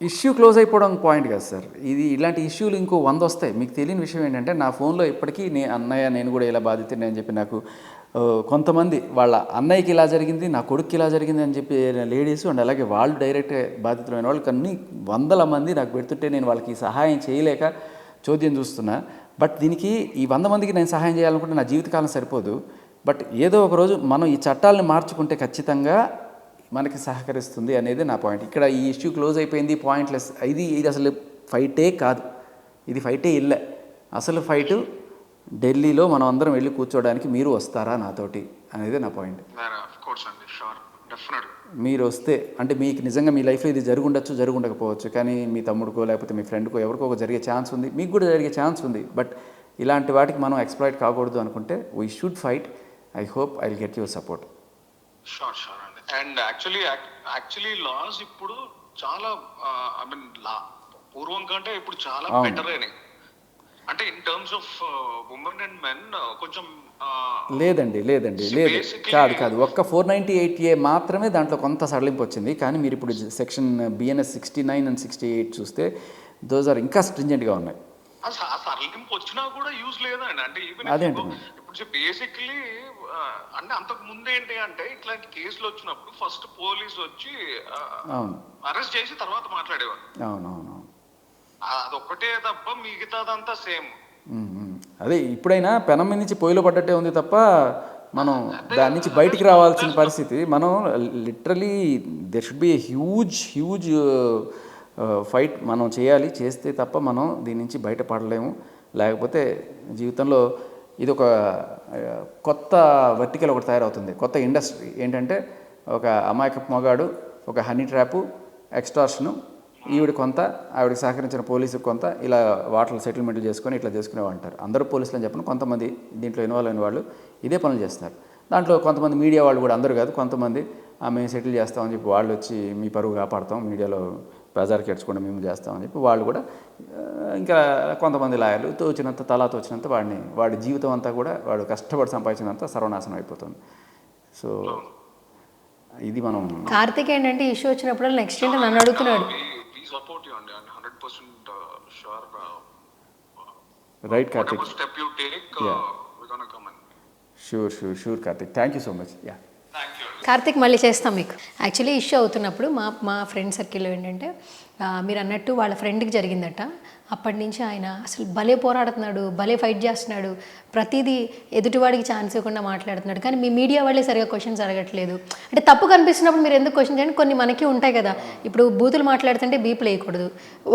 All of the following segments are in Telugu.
ఇష్యూ క్లోజ్ అయిపోవడం పాయింట్ కాదు సార్. ఇలాంటి ఇష్యూలు ఇంకో 100 వస్తాయి. మీకు తెలియని విషయం ఏంటంటే నా ఫోన్లో ఇప్పటికీ అన్నయ్య నేను కూడా ఇలా బాధితుడిని అని చెప్పి నాకు కొంతమంది వాళ్ళ అన్నయ్యకి ఇలా జరిగింది, నా కొడుక్కి ఇలా జరిగింది అని చెప్పి లేడీస్ అండ్ అలాగే వాళ్ళు డైరెక్ట్ బాధితులైన వాళ్ళు కొన్ని వందల మంది నాకు పెడుతుంటే నేను వాళ్ళకి సహాయం చేయలేక చోద్యం చూస్తున్నా. బట్ దీనికి ఈ 100 మందికి నేను సహాయం చేయాలనుకుంటే నా జీవితకాలం సరిపోదు. బట్ ఏదో ఒక రోజు మనం ఈ చట్టాలను మార్చుకుంటే ఖచ్చితంగా మనకి సహకరిస్తుంది అనేది నా పాయింట్. ఇక్కడ ఈ ఇష్యూ క్లోజ్ అయిపోయింది, పాయింట్లెస్. ఇది అసలు ఫైటే కాదు, ఇది ఫైటే ఇల్లే. అసలు ఫైటు ఢిల్లీలో మనం అందరం వెళ్ళి కూర్చోవడానికి మీరు వస్తారా నాతోటి అనేది నా పాయింట్. మీరు వస్తే అంటే మీకు నిజంగా మీ లైఫ్లో ఇది జరుగుండకపోవచ్చు, కానీ మీ తమ్ముడికో లేకపోతే మీ ఫ్రెండ్కో ఎవరికో జరిగే ఛాన్స్ ఉంది, మీకు కూడా జరిగే ఛాన్స్ ఉంది. బట్ ఇలాంటి వాటికి మనం ఎక్స్‌ప్లాయిట్ కాకూడదు అనుకుంటే we should fight. I hope I will get your support. Sure అండి. అండ్ యాక్చువల్లీ లాస్ ఇప్పుడు చాలా ఐ మీన్ పూర్వం కంటే ఇప్పుడు చాలా బెటర్ అయినాయి. అంటే in terms of women and men కొంచెం లేదండి లేదు కాదు. ఒక్క 498A మాత్రమే దాంట్లో కొంత సడలింపు వచ్చింది. కానీ మీరు ఇప్పుడు సెక్షన్ BNS 69 అండ్ 68 చూస్తే దోస్ ఆర్ ఇంకా స్ట్రింజెంట్గా ఉన్నాయి. సడలింపు వచ్చినా కూడా యూజ్ లేదండి. అంటే అదేంటి ఇప్పుడు బేసిక్లీ అంటే అంతకు ముందు ఏంటి అంటే ఇట్లాంటి కేసులు వచ్చినప్పుడు ఫస్ట్ పోలీస్ వచ్చి అరెస్ట్ చేసి తర్వాత మాట్లాడేవారు. అవునవును, అదొక్కటే తప్ప మిగతాదంతా సేమ్. అదే ఇప్పుడైనా పెనం మీద నుంచి పొయ్యిలో పడ్డట్టే ఉంది తప్ప మనం దాని నుంచి బయటికి రావాల్సిన పరిస్థితి. మనం literally there should be a huge fight మనం చేస్తే తప్ప మనం దీని నుంచి బయటపడలేము. లేకపోతే జీవితంలో ఇది ఒక కొత్త వర్టికల్ ఒకటి తయారవుతుంది, కొత్త ఇండస్ట్రీ. ఏంటంటే ఒక అమాయకపు మగాడు, ఒక హనీ ట్రాపు, ఎక్స్టార్షను, ఈవిడ కొంత, ఆవిడకి సహకరించిన పోలీసుకు కొంత, ఇలా వాటర్ సెటిల్మెంట్లు చేసుకొని ఇట్లా చేసుకునేవాళ్ళు అంటారు. అందరూ పోలీసులు అని చెప్పిన కొంతమంది దీంట్లో ఇన్వాల్వ్ అయిన వాళ్ళు ఇదే పనులు చేస్తారు. దాంట్లో కొంతమంది మీడియా వాళ్ళు కూడా, అందరూ కాదు, కొంతమంది మేము సెటిల్ చేస్తామని చెప్పి వాళ్ళు వచ్చి మీ పరువు కాపాడతాం, మీడియాలో బజార్కి ఎడ్చుకుండా మేము చేస్తామని చెప్పి వాళ్ళు కూడా, ఇంకా కొంతమంది లాయర్లు తోచినంత వాడి జీవితం అంతా కూడా వాడు కష్టపడి సంపాదించినంత సర్వనాశనం అయిపోతుంది. సో ఇది మనం కార్తిక్ ఏంటంటే ఇష్యూ వచ్చినప్పుడు నెక్స్ట్ ఏంటో నన్ను అడుగుతున్నాడు. Right Karthik, sure Karthik, thank you so much. Karthik మళ్ళీ చేస్తాం మీకు. యాక్చువల్లీ ఇష్యూ అవుతున్నప్పుడు మా ఫ్రెండ్ సర్కిల్లో ఏంటంటే మీరు అన్నట్టు వాళ్ళ ఫ్రెండ్కి జరిగిందట. అప్పటి నుంచి ఆయన అసలు భలే పోరాడుతున్నాడు, భలే ఫైట్ చేస్తున్నాడు, ప్రతిదీ ఎదుటివాడికి ఛాన్స్ ఇవ్వకుండా మాట్లాడుతున్నాడు. కానీ మీ మీడియా వాళ్ళే సరిగా క్వశ్చన్స్ అడగట్లేదు. అంటే తప్పు కనిపిస్తున్నప్పుడు మీరు ఎందుకు క్వశ్చన్ చేయండి. కొన్ని మనకి ఉంటాయి కదా, ఇప్పుడు బూతులు మాట్లాడుతుంటే బీపులు వేయకూడదు,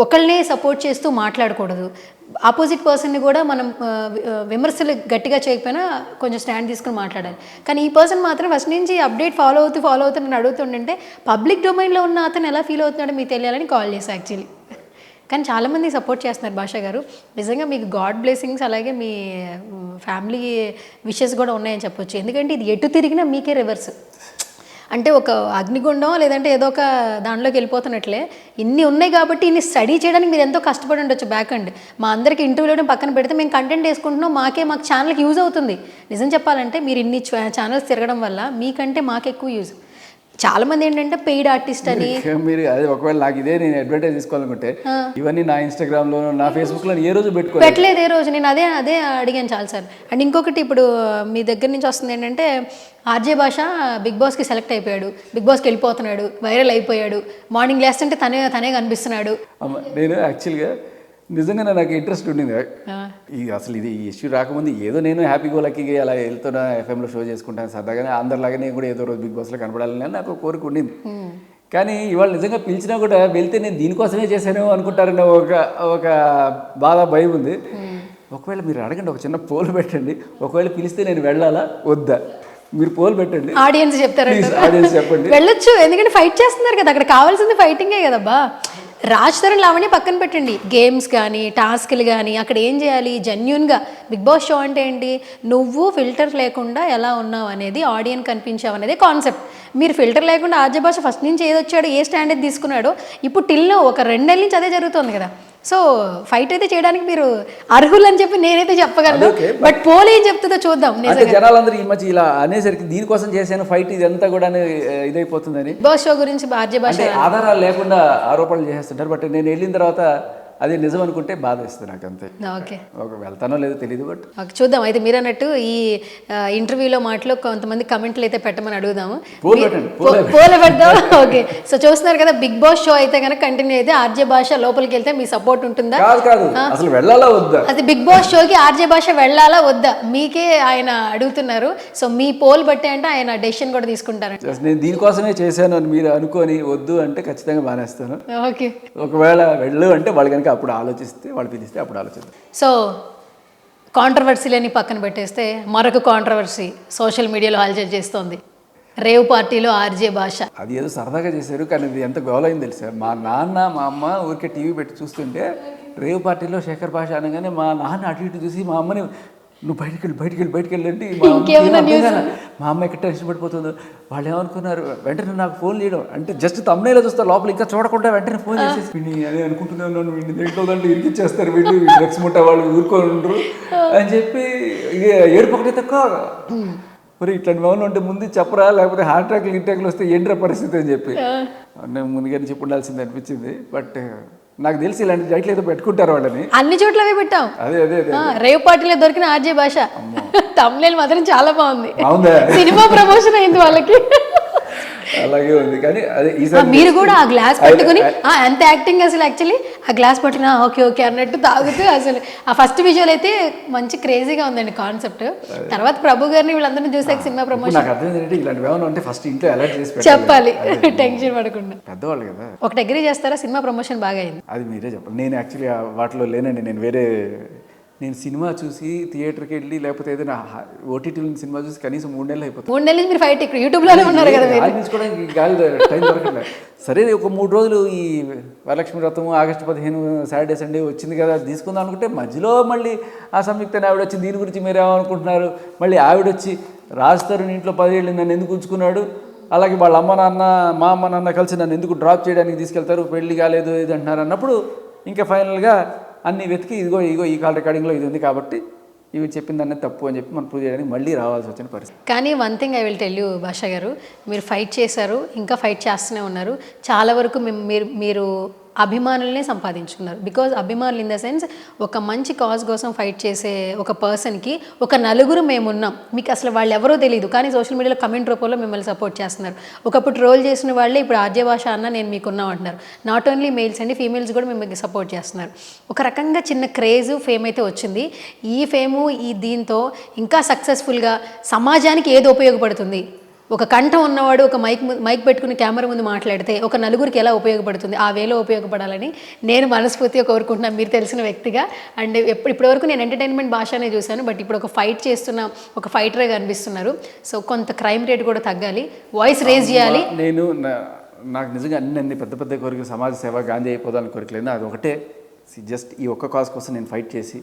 ఒకళ్ళనే సపోర్ట్ చేస్తూ మాట్లాడకూడదు, ఆపోజిట్ పర్సన్ని కూడా మనం విమర్శలు గట్టిగా చేయకపోయినా కొంచెం స్టాండ్ తీసుకుని మాట్లాడాలి. కానీ ఈ పర్సన్ మాత్రం ఫస్ట్ నుంచి అప్డేట్ ఫాలో అవుతూ నన్ను అడుగుతుంటే పబ్లిక్ డొమైన్లో ఉన్న అతను ఎలా ఫీల్ అవుతున్నాడో మీకు తెలియాలని కాల్ చేశాను యాక్చువల్లీ. కానీ చాలామంది సపోర్ట్ చేస్తున్నారు భాషా గారు. నిజంగా మీకు గాడ్ బ్లెస్సింగ్స్ అలాగే మీ ఫ్యామిలీ విషెస్ కూడా ఉన్నాయని చెప్పొచ్చు. ఎందుకంటే ఇది ఎటు తిరిగినా మీకే రివర్స్. అంటే ఒక అగ్నిగుండం లేదంటే ఏదో ఒక దానిలోకి వెళ్ళిపోతున్నట్లే ఇన్ని ఉన్నాయి కాబట్టి ఇన్ని స్టడీ చేయడానికి మీరు ఎంతో కష్టపడి ఉండొచ్చు బ్యాక్ అండ్. మా అందరికి ఇంటర్వ్యూలో పక్కన పెడితే మేము కంటెంట్ వేసుకుంటున్నాం, మాకు ఛానల్కి యూజ్ అవుతుంది. నిజం చెప్పాలంటే మీరు ఇన్ని ఛానల్స్ తిరగడం వల్ల మీకంటే మాకు ఎక్కువ యూజ్. చాలామంది ఏంటంటే పెయిడ్ ఆర్టిస్ట్ అని మీరు అదే ఒకవేళ నాకు ఇదే నేను అడ్వర్టైజ్ తీసుకోవాలనుకుంటే ఇవన్నీ నా ఇన్స్టాగ్రామ్లో నా ఫేస్బుక్లో ఏ రోజు పెట్టలేదు. ఏ రోజు నేను అదే అడిగాను చాలాసార్లు. అండ్ ఇంకొకటి ఇప్పుడు మీ దగ్గర నుంచి వస్తుంది ఏంటంటే ఆర్జే భాష బిగ్ బాస్కి సెలెక్ట్ అయిపోయాడు, బిగ్ బాస్కి వెళ్ళిపోతున్నాడు, వైరల్ అయిపోయాడు, మార్నింగ్ లేస్తుంటే తనే కనిపిస్తున్నాడు. నేను యాక్చువల్గా నిజంగా నాకు ఇంట్రెస్ట్ ఉండింది అసలు ఇది ఇష్యూ రాకముందు. ఏదో నేను హ్యాపీ గో లక్కీగా అలా వెళ్తున్నా, ఎఫ్ఎంలో షో చేసుకుంటాను సరదాగానే, అందరిలాగా నేను కూడా ఏదో రోజు బిగ్ బాస్లో కనపడాలని నాకు కోరిక ఉండింది. కానీ ఇవాళ నిజంగా పిలిచినా కూడా వెళ్తే నేను దీనికోసమే చేశాను అనుకుంటారని ఒక బాధ భయం ఉంది. ఒకవేళ మీరు అడగండి, ఒక చిన్న పోల్ పెట్టండి, ఒకవేళ పిలిస్తే నేను వెళ్ళాలా వద్దా మీరు పోల్ పెట్టండి, ఆడియన్స్ చెప్తారు, ఆడియన్స్ చెప్పండి. వెళ్ళొచ్చు, ఎందుకంటే ఫైట్ చేస్తున్నారు కదా, అక్కడ కావాల్సింది ఫైటింగే కదబ్బా. రాజ్ తరుణ్ లావణ్య పక్కన పెట్టండి, గేమ్స్ కానీ టాస్క్లు కానీ అక్కడ ఏం చేయాలి జెన్యూన్గా. బిగ్ బాస్ షో అంటే ఏంటి, నువ్వు ఫిల్టర్ లేకుండా ఎలా ఉన్నావు అనేది, ఆడియన్స్ కనిపించావు అనేది కాన్సెప్ట్. మీరు ఫిల్టర్ లేకుండా ఆర్జే భాష ఫస్ట్ నుంచి ఏదొచ్చాడో, ఏ స్టాండర్డ్ తీసుకున్నాడో, ఇప్పుడు టిల్లో ఒక 2 నెలల నుంచి అదే జరుగుతుంది కదా. సో ఫైట్ అయితే చేయడానికి మీరు అర్హులని చెప్పి నేనైతే చెప్పగలను, అదొకే. బట్ పోల్ ఏం చెప్తుందో చూద్దాం. అంటే జనాలందరూ ఈ మధ్య ఇలా అనేసరికి దీనికోసం చేశాను ఫైట్ ఇదంతా కూడా ఇదైపోతుందని బిగ్ బాస్ షో గురించి ఆర్జే భాష అంటే ఆధారాలు లేకుండా ఆరోపణలు చేస్తుంటారు. బట్ నేను వెళ్ళిన తర్వాత అది నిజం అనుకుంటే బాధ వేస్తుంది నాకు అంతే. ఓకే ఒక వెళ్తానో లేదో తెలియదు బట్ ఓకే, చూద్దాం. అయితే మీరు అన్నట్టు ఈ ఇంటర్వ్యూలో మాటలో కొంతమంది కమెంట్లు అయితే పెట్టమని అడుగుదాము. పోల్ పెట్టండి, పోల్ పెడదాం. ఓకే, సో చూస్తున్నారు కదా, బిగ్ బాస్ షో అయితే కనుక కంటిన్యూ అయితే ఆర్జే భాష లోపలికి వెళ్తే మీ సపోర్ట్ ఉంటుందా? కాదు అసలు వెళ్ళాలా వద్దా? అది బిగ్ బాస్ షోకి ఆర్జే భాష వెళ్ళాలా వద్దా మీకే ఆయన అడుగుతున్నారు. సో మీ పోల్ బట్టే అంటే ఆయన డెసిషన్ కూడా తీసుకుంటారు. Just నేను దీనికోసమే చేశాను అని మీరు అనుకొని వద్దు అంటే ఖచ్చితంగా మానేస్తాను. ఓకే, ఒకవేళ వెళ్ళు అంటే వాళ్ళు కనుక అప్పుడు ఆలోచిస్తే, వాళ్ళు పిలిస్తే అప్పుడు ఆలోచిద్దాం. సో కాంట్రవర్సీలని పక్కన పెట్టేస్తే మరొక కాంట్రవర్సీ సోషల్ మీడియాలో హల్చల్ చేస్తోంది. రేవ్ పార్టీలో ఆర్జే భాష. అది ఏదో సరదాగా చేశారు కానీ అది ఎంత గౌలైంది తెలుసా. మా నాన్న మా అమ్మ ఊరికే టీవీ పెట్టి చూస్తుంటే రేవ్ పార్టీలో శేఖర్ భాష అనగానే మా నాన్న అటు ఇటు చూసి మా అమ్మని నువ్వు బయటికి వెళ్ళి అంటే మా అమ్మ ఎక్కడ టెన్షన్ పడిపోతుందో. వాళ్ళు ఏమనుకున్నారు, వెంటనే నాకు ఫోన్ చేయడం అంటే జస్ట్ తమ్మునేలా చూస్తారు, లోపల ఇంకా చూడకుండా వెంటనే ఫోన్ చేసేసి వీడిని అని అనుకుంటున్నాను, వీడిని దేంట్లో దాంట్లో ఇరికిచ్చేస్తారు, వీళ్ళు డ్రగ్స్ ముట్ట వాళ్ళు ఊరుకోండ్రు అని చెప్పి ఏడుపు ఒకటే తక్కువ. మరి ఇట్లాంటి ఏమన్నా ఉంటే ముందు చెప్పరా, లేకపోతే హార్ట్ అటాక్లు వస్తే ఏంట్రా పరిస్థితి అని చెప్పి నేను ముందుగానే చెప్పి ఉండాల్సింది అనిపించింది. బట్ నాకు తెలిసి ఇలాంటి జైట్లు ఏదో పెట్టుకుంటారు వాళ్ళని. అన్ని చోట్ల అవే పెట్టాం. అదే రేవ్ పార్టీలో దొరికిన ఆర్జే భాష తమ్ముళ్ళు మాత్రం చాలా బాగుంది. అవునా, సినిమా ప్రమోషన్ అయింది వాళ్ళకి. అలాగే ఉంది. కానీ అదే ఈసారి మీరు కూడా ఆ గ్లాస్ పట్టుకుని ఎంత యాక్టింగ్ అసలు యాక్చువల్లీ ఆ గ్లాస్ పట్టుకుని ఓకే ఓకే అన్నట్టు తాగుతూ అసలు ఆ ఫస్ట్ విజువల్ అయితే మంచి క్రేజీగా ఉందండి కాన్సెప్ట్. తర్వాత ప్రభు గారిని వీళ్ళందరినీ చూసాక సినిమా ప్రమోషన్ నాకు అర్థం ఏంటంటే ఇలాంటి ఏమైనా ఉంటే ఫస్ట్ ఇంట్లో అలర్ట్ చేసి చెప్పాలి, టెన్షన్ పడకుండా. పెద్దవాళ్ళు కదా. ఒకటి అగ్రీ చేస్తారా, సినిమా ప్రమోషన్ బాగా అయింది? అది మీరే చెప్పాలి. నేను యాక్చువల్లీ వాటిలో లేనండి. నేను సినిమా చూసి థియేటర్కి వెళ్ళి లేకపోతే ఏదైనా ఓటీటీలో సినిమా చూసి కనీసం 3 నెలలు అయిపోతుంది. 3 నెలల నుంచి మీరు ఫైట్ ఇక్కడ యూట్యూబ్లోనే ఉన్నారు కదా మీరు. తీసుకోవడానికి గాలి టైం దొరకట్లేదు. సరే ఒక 3 రోజులు ఈ వరలక్ష్మి వ్రతం ఆగస్టు 15 సాటర్డే సండే వచ్చింది కదా తీసుకుందాం అనుకుంటే మధ్యలో మళ్ళీ ఆ సంయుక్త ఆవిడ వచ్చి దీని గురించి మీరు ఏమనుకుంటున్నారు, మళ్ళీ ఆవిడ వచ్చి రాజుతారు ఇంట్లో 10 ఏళ్ళు నన్ను ఎందుకు ఉంచుకున్నాడు, అలాగే వాళ్ళ అమ్మ నాన్న కలిసి నన్ను ఎందుకు డ్రాప్ చేయడానికి తీసుకెళ్తారు, పెళ్లి కాలేదు ఇది అంటున్నారు అన్నప్పుడు ఇంకా ఫైనల్గా అన్నీ వెతికి ఇదిగో ఈ కాల్ రికార్డింగ్లో ఇది ఉంది కాబట్టి ఇవి చెప్పిందనే తప్పు అని చెప్పి మనం ప్రూవ్ చేయడానికి మళ్ళీ రావాల్సి వచ్చిన పరిస్థితి. కానీ one thing I will tell you భాష గారు, మీరు ఫైట్ చేశారు, ఇంకా ఫైట్ చేస్తూనే ఉన్నారు. చాలా వరకు మీరు అభిమానులనే సంపాదించుకున్నారు. బికాజ్ అభిమానులు ఇన్ ద సెన్స్ ఒక మంచి కాజ్ కోసం ఫైట్ చేసే ఒక పర్సన్కి ఒక నలుగురు మేమున్నాం, మీకు అసలు వాళ్ళు ఎవరో తెలియదు కానీ సోషల్ మీడియాలో కమెంట్ రూపంలో మిమ్మల్ని సపోర్ట్ చేస్తున్నారు. ఒకప్పుడు ట్రోల్ చేసిన వాళ్ళే ఇప్పుడు ఆర్జే భాష అన్న నేను మీకున్నాం అంటున్నారు. నాట్ ఓన్లీ మేల్స్ అండి, ఫీమేల్స్ కూడా మిమ్మల్ని సపోర్ట్ చేస్తున్నారు. ఒక రకంగా చిన్న క్రేజ్ ఫేమ్ అయితే వచ్చింది. ఈ ఫేము దీంతో ఇంకా సక్సెస్ఫుల్గా సమాజానికి ఏది ఉపయోగపడుతుంది, ఒక కంఠం ఉన్నవాడు ఒక మైక్ పెట్టుకుని కెమెరా ముందు మాట్లాడితే ఒక నలుగురికి ఎలా ఉపయోగపడుతుంది, ఆ వేలో ఉపయోగపడాలని నేను మనస్ఫూర్తిగా కోరుకుంటున్నాను మీరు తెలిసిన వ్యక్తిగా. అండ్ ఇప్పటివరకు నేను ఎంటర్టైన్మెంట్ భాషనే చూశాను, బట్ ఇప్పుడు ఒక ఫైట్ చేస్తున్న ఒక ఫైటర్గా అనిపిస్తున్నారు. సో కొంత క్రైమ్ రేట్ కూడా తగ్గాలి, వాయిస్ రేజ్ చేయాలి. నాకు నిజంగా అన్ని పెద్ద పెద్ద కోరికలు, సమాజ సేవ, గాంధీ అయిపోదాలని కోరికలేదు. అది ఒకటే, జస్ట్ ఈ ఒక్క కాజ్ కోసం నేను ఫైట్ చేసి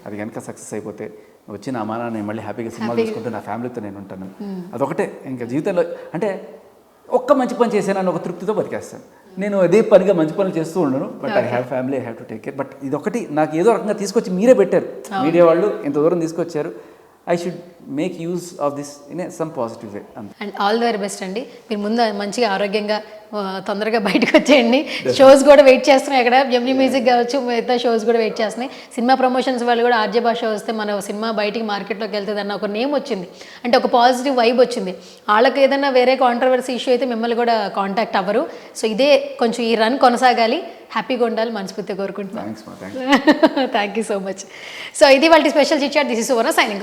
అది కనుక సక్సెస్ అయిపోతే వచ్చి నా అమ్మ నేను మళ్ళీ హ్యాపీగా సినిమా చూసుకుంటూ నా ఫ్యామిలీతో నేను ఉంటాను. అదొకటే ఇంకా జీవితంలో. అంటే ఒక్క మంచి పని చేశానని ఒక తృప్తితో బతికేస్తాను. నేను అదే పనిగా మంచి పనులు చేస్తూ ఉండను, but I have family, I have to take care. But ఇదొకటి నాకు ఏదో రకంగా తీసుకొచ్చి మీరే పెట్టారు, మీడియా వాళ్ళు ఇంత దూరం తీసుకొచ్చారు. I should make use of this in some positive way. And all the very best అండి. మీరు ముందు మంచిగా ఆరోగ్యంగా తొందరగా బయటకు వచ్చేయండి. షోస్ కూడా వెయిట్ చేస్తున్నాయి, అక్కడ జెమినీ మ్యూజిక్ కావచ్చు, మిగతా షోస్ కూడా వెయిట్ చేస్తున్నాయి. సినిమా ప్రమోషన్స్ వాళ్ళు కూడా ఆర్జే భాష వస్తే మన సినిమా బయటికి మార్కెట్లోకి వెళ్తుంది అన్న ఒక నేమ్ వచ్చింది, అంటే ఒక పాజిటివ్ వైబ్ వచ్చింది. వాళ్ళకి ఏదైనా వేరే కాంట్రవర్సీ ఇష్యూ అయితే మిమ్మల్ని కూడా కాంటాక్ట్ అవ్వరు. సో ఇదే కొంచెం ఈ రన్ కొనసాగాలి, హ్యాపీగా ఉండాలి మనస్ఫూర్తిగా కోరుకుంటున్నాను. Thank you so much. So ఇది వాళ్ళ special chit chat. This is Suvarna signing of.